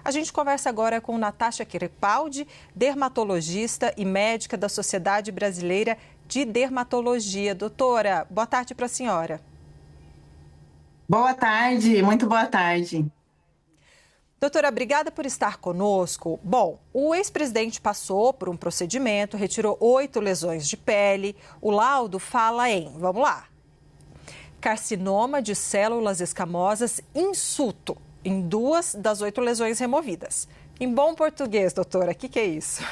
A gente conversa agora com Natasha Crepaldi, dermatologista e médica da Sociedade Brasileira de Dermatologia. Doutora, boa tarde para a senhora. Boa tarde, muito boa tarde. Doutora, obrigada por estar conosco. Bom, o ex-presidente passou por um procedimento, retirou 8 lesões de pele. O laudo fala em, vamos lá, carcinoma de células escamosas insulto em 2 das 8 lesões removidas. Em bom português, doutora, o que é isso?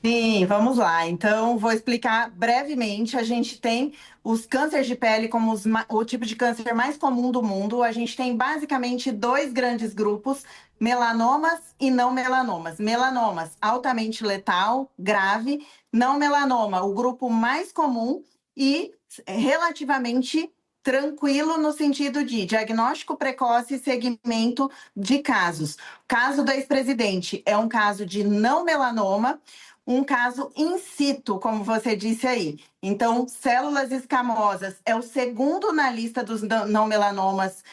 Sim, vamos lá. Então, vou explicar brevemente. A gente tem os cânceres de pele como o tipo de câncer mais comum do mundo. A gente tem basicamente 2 grandes grupos, melanomas e não melanomas. Melanomas, altamente letal, grave. Não melanoma, o grupo mais comum e relativamente tranquilo no sentido de diagnóstico precoce e segmento de casos. O caso do ex-presidente é um caso de não melanoma, um caso in situ, como você disse aí. Então, células escamosas é o segundo na lista dos não melanomas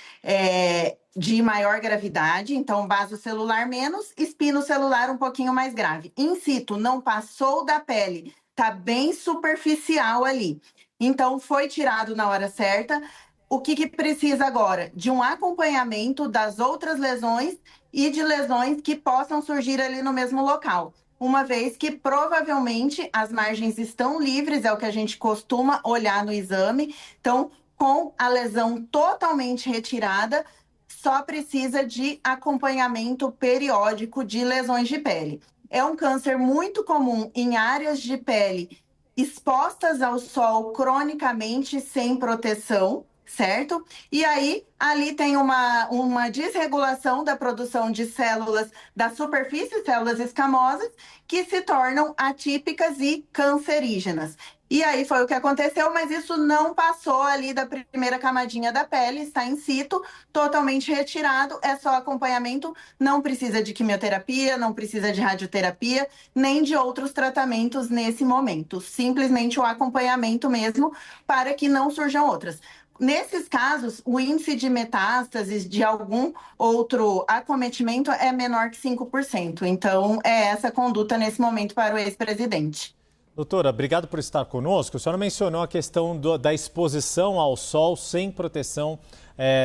de maior gravidade. Então, basocelular menos, espinocelular um pouquinho mais grave. In situ, não passou da pele, está bem superficial ali. Então, foi tirado na hora certa. O que precisa agora? De um acompanhamento das outras lesões e de lesões que possam surgir ali no mesmo local, uma vez que provavelmente as margens estão livres, é o que a gente costuma olhar no exame. Então, com a lesão totalmente retirada, só precisa de acompanhamento periódico de lesões de pele. É um câncer muito comum em áreas de pele expostas ao sol cronicamente sem proteção, certo? E aí, ali tem uma desregulação da produção de células da superfície, células escamosas, que se tornam atípicas e cancerígenas. E aí foi o que aconteceu, mas isso não passou ali da primeira camadinha da pele, está in situ, totalmente retirado, é só acompanhamento, não precisa de quimioterapia, não precisa de radioterapia, nem de outros tratamentos nesse momento. Simplesmente o acompanhamento mesmo para que não surjam outras. Nesses casos, o índice de metástases de algum outro acometimento é menor que 5%. Então, é essa conduta nesse momento para o ex-presidente. Doutora, obrigado por estar conosco. A senhora mencionou a questão da exposição ao sol sem proteção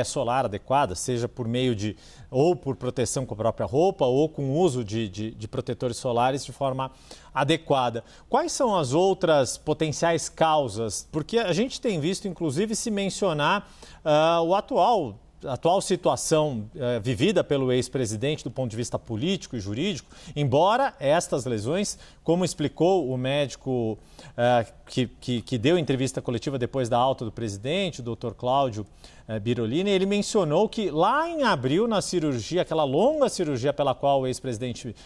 solar adequada, seja por meio de, ou por proteção com a própria roupa, ou com o uso de protetores solares de forma adequada. Quais são as outras potenciais causas? Porque a gente tem visto, inclusive, se mencionar a atual situação vivida pelo ex-presidente do ponto de vista político e jurídico, embora estas lesões, como explicou o médico que deu entrevista coletiva depois da alta do presidente, o Dr. Cláudio Birolini, ele mencionou que lá em abril, na cirurgia, aquela longa cirurgia pela qual o ex-presidente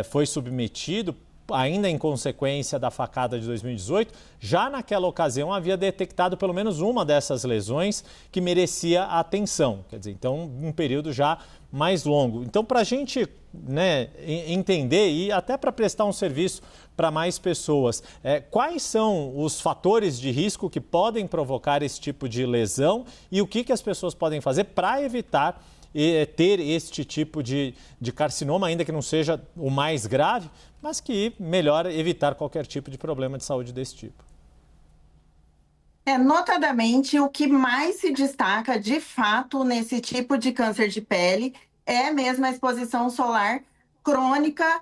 foi submetido, ainda em consequência da facada de 2018, já naquela ocasião havia detectado pelo menos uma dessas lesões que merecia atenção. Quer dizer, então, um período já mais longo. Então, para a gente entender e até para prestar um serviço para mais pessoas, quais são os fatores de risco que podem provocar esse tipo de lesão e o que as pessoas podem fazer para evitar ter este tipo de carcinoma, ainda que não seja o mais grave, mas que melhora evitar qualquer tipo de problema de saúde desse tipo. Notadamente, o que mais se destaca, de fato, nesse tipo de câncer de pele é mesmo a exposição solar crônica,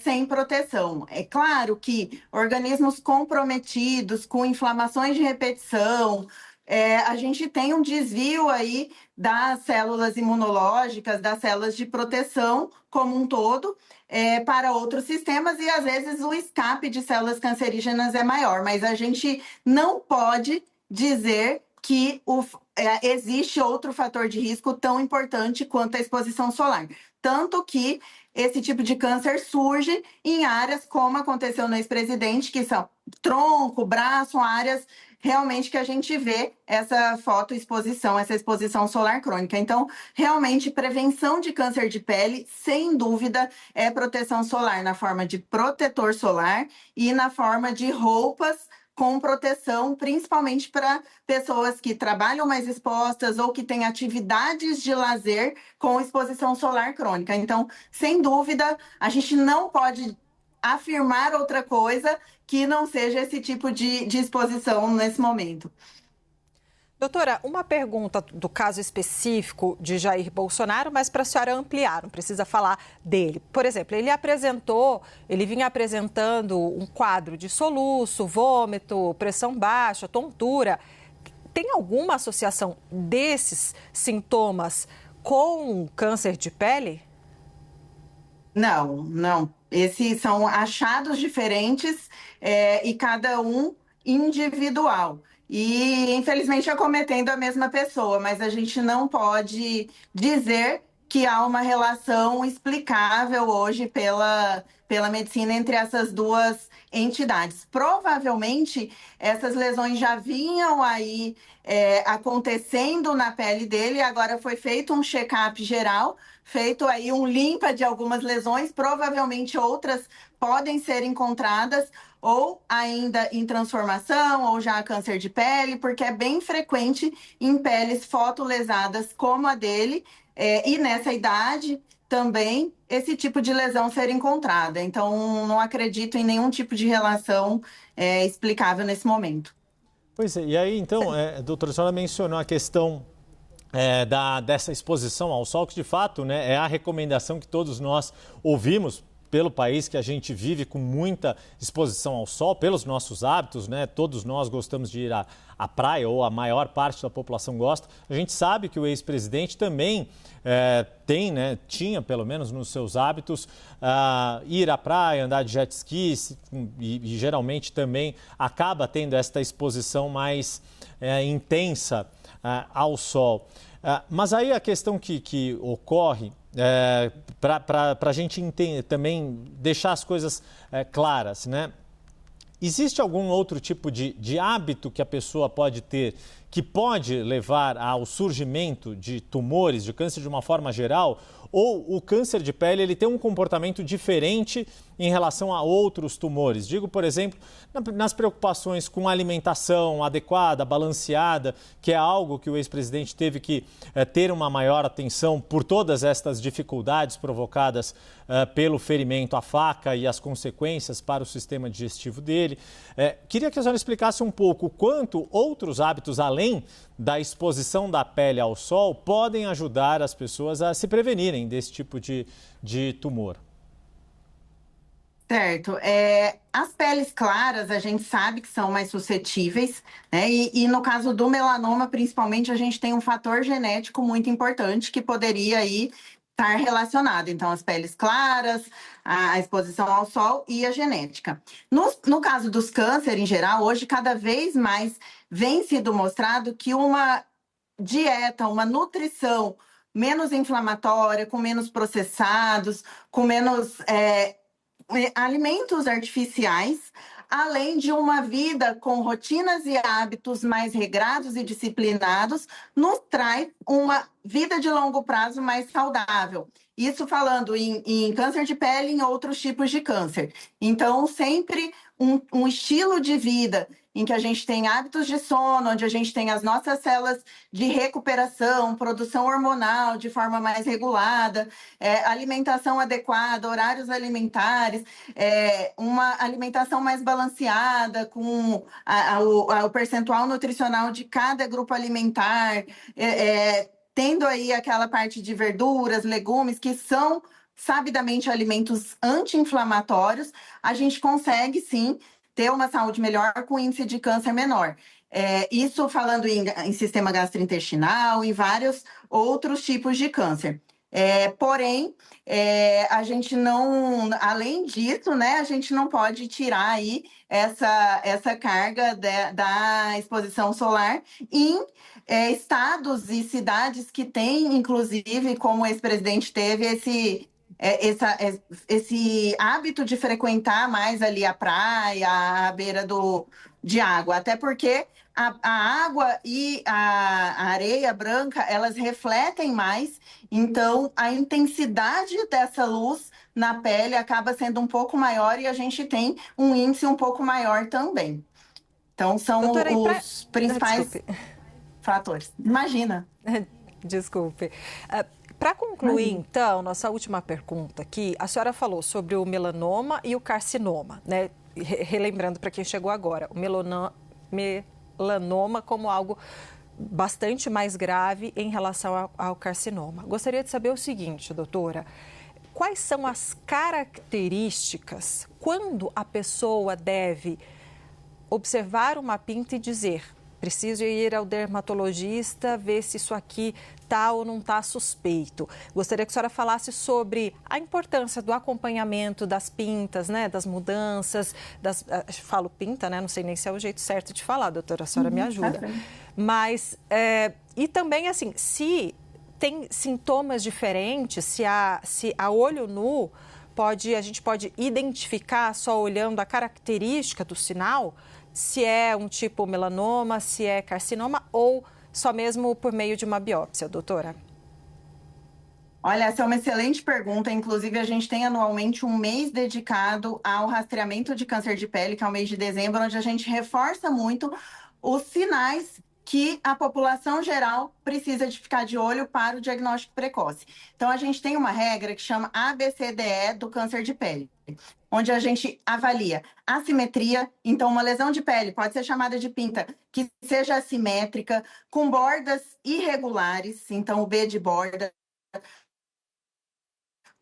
sem proteção. É claro que organismos comprometidos, com inflamações de repetição, a gente tem um desvio aí das células imunológicas, das células de proteção como um todo, para outros sistemas, e às vezes o escape de células cancerígenas é maior, mas a gente não pode dizer que existe outro fator de risco tão importante quanto a exposição solar. Tanto que esse tipo de câncer surge em áreas como aconteceu no ex-presidente, que são tronco, braço, áreas realmente que a gente vê essa fotoexposição, essa exposição solar crônica. Então, realmente, prevenção de câncer de pele, sem dúvida, é proteção solar na forma de protetor solar e na forma de roupas com proteção, principalmente para pessoas que trabalham mais expostas ou que têm atividades de lazer com exposição solar crônica. Então, sem dúvida, a gente não pode afirmar outra coisa que não seja esse tipo de exposição nesse momento. Doutora, uma pergunta do caso específico de Jair Bolsonaro, mas para a senhora ampliar, não precisa falar dele. Por exemplo, ele vinha apresentando um quadro de soluço, vômito, pressão baixa, tontura. Tem alguma associação desses sintomas com câncer de pele? Não. Esses são achados diferentes e cada um individual. E, infelizmente, acometendo a mesma pessoa, mas a gente não pode dizer que há uma relação explicável hoje pela medicina entre essas duas entidades. Provavelmente, essas lesões já vinham aí acontecendo na pele dele, agora foi feito um check-up geral, feito aí um limpa de algumas lesões, provavelmente outras podem ser encontradas ou ainda em transformação, ou já câncer de pele, porque é bem frequente em peles fotolesadas como a dele, e nessa idade também esse tipo de lesão ser encontrada. Então, não acredito em nenhum tipo de relação explicável nesse momento. Pois é, e aí então, doutora, a senhora mencionou a questão dessa exposição ao sol, que de fato, né, é a recomendação que todos nós ouvimos pelo país que a gente vive com muita exposição ao sol, pelos nossos hábitos, né? Todos nós gostamos de ir à praia, ou a maior parte da população gosta. A gente sabe que o ex-presidente também tinha pelo menos nos seus hábitos, ir à praia, andar de jet ski e geralmente também acaba tendo esta exposição mais intensa ao sol. Mas aí a questão que ocorre, para a gente também deixar as coisas claras, né? Existe algum outro tipo de hábito que a pessoa pode ter que pode levar ao surgimento de tumores, de câncer de uma forma geral? Ou o câncer de pele ele tem um comportamento diferente em relação a outros tumores? Digo, por exemplo, nas preocupações com alimentação adequada, balanceada, que é algo que o ex-presidente teve que ter uma maior atenção por todas estas dificuldades provocadas pelo ferimento à faca e as consequências para o sistema digestivo dele. Queria que a senhora explicasse um pouco quanto outros hábitos, além da exposição da pele ao sol, podem ajudar as pessoas a se prevenirem desse tipo de tumor. Certo. As peles claras, a gente sabe que são mais suscetíveis, né? E no caso do melanoma, principalmente, a gente tem um fator genético muito importante que poderia aí estar relacionado. Então, as peles claras, a exposição ao sol e a genética. No caso dos cânceres, em geral, hoje, cada vez mais vem sido mostrado que uma dieta, uma nutrição menos inflamatória, com menos processados, com menos alimentos artificiais, além de uma vida com rotinas e hábitos mais regrados e disciplinados, nos traz uma vida de longo prazo mais saudável. Isso falando em câncer de pele e em outros tipos de câncer. Então, sempre um estilo de vida em que a gente tem hábitos de sono, onde a gente tem as nossas células de recuperação, produção hormonal de forma mais regulada, alimentação adequada, horários alimentares, uma alimentação mais balanceada, com o percentual nutricional de cada grupo alimentar, tendo aí aquela parte de verduras, legumes, que são sabidamente alimentos anti-inflamatórios, a gente consegue sim ter uma saúde melhor com índice de câncer menor. Isso falando em sistema gastrointestinal, em vários outros tipos de câncer. Porém, a gente não, além disso, né, a gente não pode tirar aí essa carga da exposição solar em estados e cidades que têm, inclusive, como o ex-presidente teve esse hábito de frequentar mais ali a praia, a beira de água, até porque a água e a areia branca, elas refletem mais, então a intensidade dessa luz na pele acaba sendo um pouco maior e a gente tem um índice um pouco maior também. Então, são Doutora, os principais Desculpe. fatores. Imagina. Desculpe. Para concluir, então, nossa última pergunta aqui, a senhora falou sobre o melanoma e o carcinoma, né? Relembrando para quem chegou agora, o melanoma como algo bastante mais grave em relação ao carcinoma. Gostaria de saber o seguinte, doutora, quais são as características quando a pessoa deve observar uma pinta e dizer: preciso ir ao dermatologista ver se isso aqui está ou não está suspeito. Gostaria que a senhora falasse sobre a importância do acompanhamento das pintas, né, das mudanças, falo pinta, né, não sei nem se é o jeito certo de falar, doutora, a senhora me ajuda. Mas, e também assim, se tem sintomas diferentes, se a olho nu a gente pode identificar só olhando a característica do sinal, se é um tipo melanoma, se é carcinoma ou só mesmo por meio de uma biópsia, doutora? Olha, essa é uma excelente pergunta. Inclusive, a gente tem anualmente um mês dedicado ao rastreamento de câncer de pele, que é o mês de dezembro, onde a gente reforça muito os sinais que a população geral precisa de ficar de olho para o diagnóstico precoce. Então, a gente tem uma regra que chama ABCDE do câncer de pele, onde a gente avalia assimetria. Então, uma lesão de pele pode ser chamada de pinta que seja assimétrica, com bordas irregulares, então o B de borda,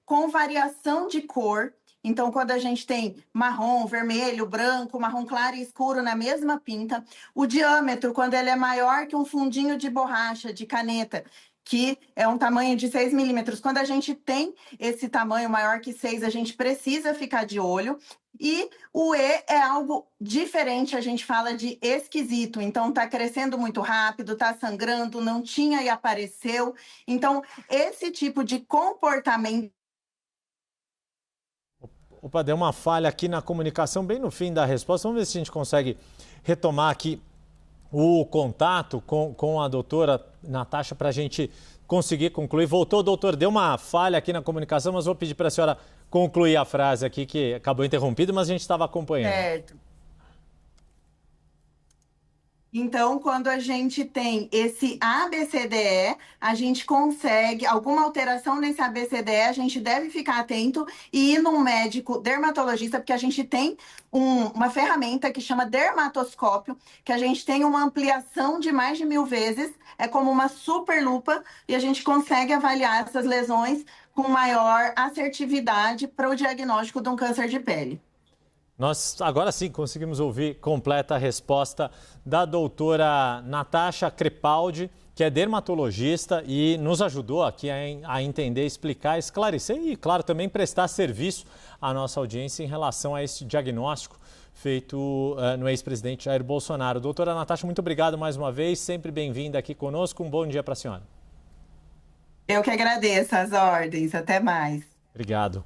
com variação de cor. Então, quando a gente tem marrom, vermelho, branco, marrom claro e escuro na mesma pinta, o diâmetro, quando ele é maior que um fundinho de borracha, de caneta, que é um tamanho de 6 milímetros. Quando a gente tem esse tamanho maior que 6, a gente precisa ficar de olho. E o E é algo diferente, a gente fala de esquisito. Então, está crescendo muito rápido, está sangrando, não tinha e apareceu. Então, esse tipo de comportamento. Opa, deu uma falha aqui na comunicação bem no fim da resposta. Vamos ver se a gente consegue retomar aqui o contato com a doutora Natasha para a gente conseguir concluir. Voltou, doutor, deu uma falha aqui na comunicação, mas vou pedir para a senhora concluir a frase aqui, que acabou interrompida, mas a gente estava acompanhando. Certo. Então, quando a gente tem esse ABCDE, a gente consegue, alguma alteração nesse ABCDE, a gente deve ficar atento e ir num médico dermatologista, porque a gente tem uma ferramenta que chama dermatoscópio, que a gente tem uma ampliação de mais de 1000 vezes, é como uma super lupa, e a gente consegue avaliar essas lesões com maior assertividade para o diagnóstico de um câncer de pele. Nós agora sim conseguimos ouvir completa a resposta da doutora Natasha Crepaldi, que é dermatologista e nos ajudou aqui a entender, explicar, esclarecer e, claro, também prestar serviço à nossa audiência em relação a esse diagnóstico feito no ex-presidente Jair Bolsonaro. Doutora Natasha, muito obrigado mais uma vez, sempre bem-vinda aqui conosco. Um bom dia para a senhora. Eu que agradeço as ordens. Até mais. Obrigado.